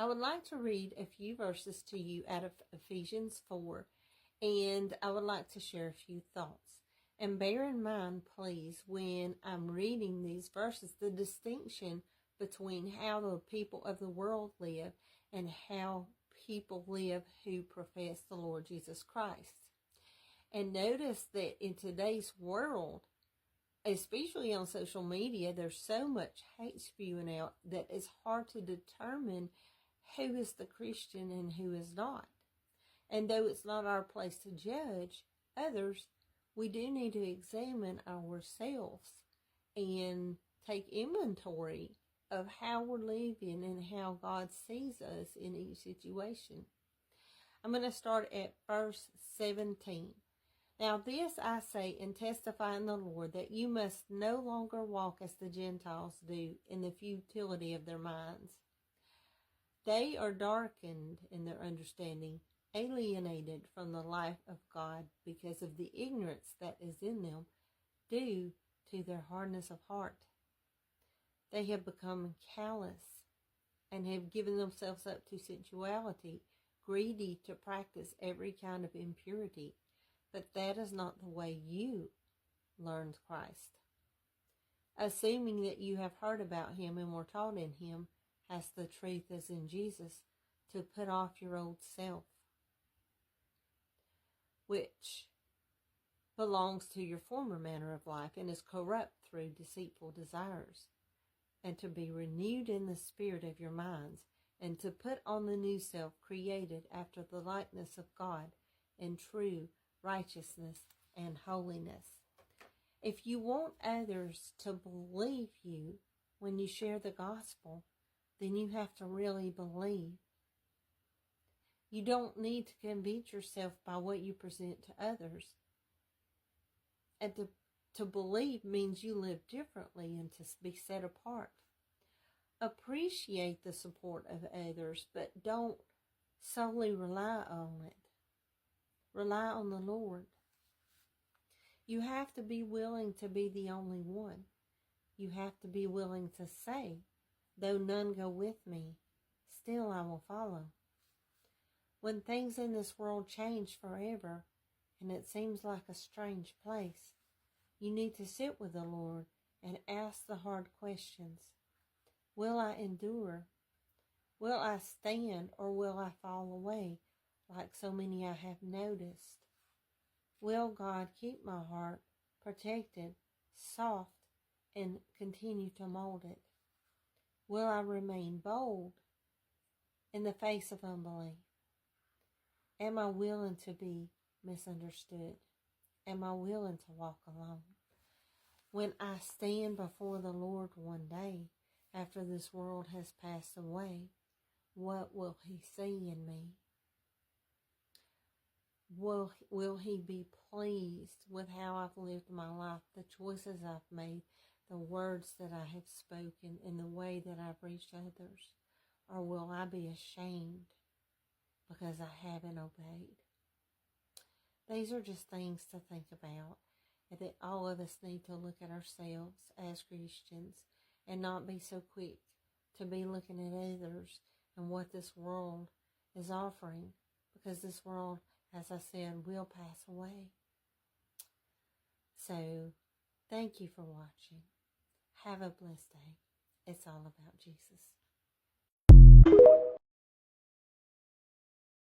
I would like to read a few verses to you out of Ephesians 4, and I would like to share a few thoughts. And bear in mind, please, when I'm reading these verses, the distinction between how the people of the world live and how people live who profess the Lord Jesus Christ. And notice that in today's world, especially on social media, there's so much hate spewing out that it's hard to determine who is the Christian and who is not. And though it's not our place to judge others, we do need to examine ourselves and take inventory of how we're living and how God sees us in each situation. I'm going to start at verse 17. Now this I say and testify in the Lord, that you must no longer walk as the Gentiles do in the futility of their minds. They are darkened in their understanding, alienated from the life of God because of the ignorance that is in them due to their hardness of heart. They have become callous and have given themselves up to sensuality, greedy to practice every kind of impurity. But that is not the way you learned Christ. Assuming that you have heard about him and were taught in him, as the truth is in Jesus, to put off your old self, which belongs to your former manner of life and is corrupt through deceitful desires, and to be renewed in the spirit of your minds, and to put on the new self, created after the likeness of God in true righteousness and holiness. If you want others to believe you when you share the gospel, then you have to really believe. You don't need to convince yourself by what you present to others. And to believe means you live differently and to be set apart. Appreciate the support of others, but don't solely rely on it. Rely on the Lord. You have to be willing to be the only one. You have to be willing to say, though none go with me, still I will follow. When things in this world change forever, and it seems like a strange place, you need to sit with the Lord and ask the hard questions. Will I endure? Will I stand, or will I fall away, like so many I have noticed? Will God keep my heart protected, soft, and continue to mold it? Will I remain bold in the face of unbelief? Am I willing to be misunderstood? Am I willing to walk alone? When I stand before the Lord one day, after this world has passed away, what will he see in me? Will he be pleased with how I've lived my life, the choices I've made, the words that I have spoken, and the way that I've reached others? Or will I be ashamed because I haven't obeyed? These are just things to think about, and that all of us need to look at ourselves as Christians and not be so quick to be looking at others and what this world is offering, because this world, as I said, will pass away. So, thank you for watching. Have a blessed day. It's all about Jesus.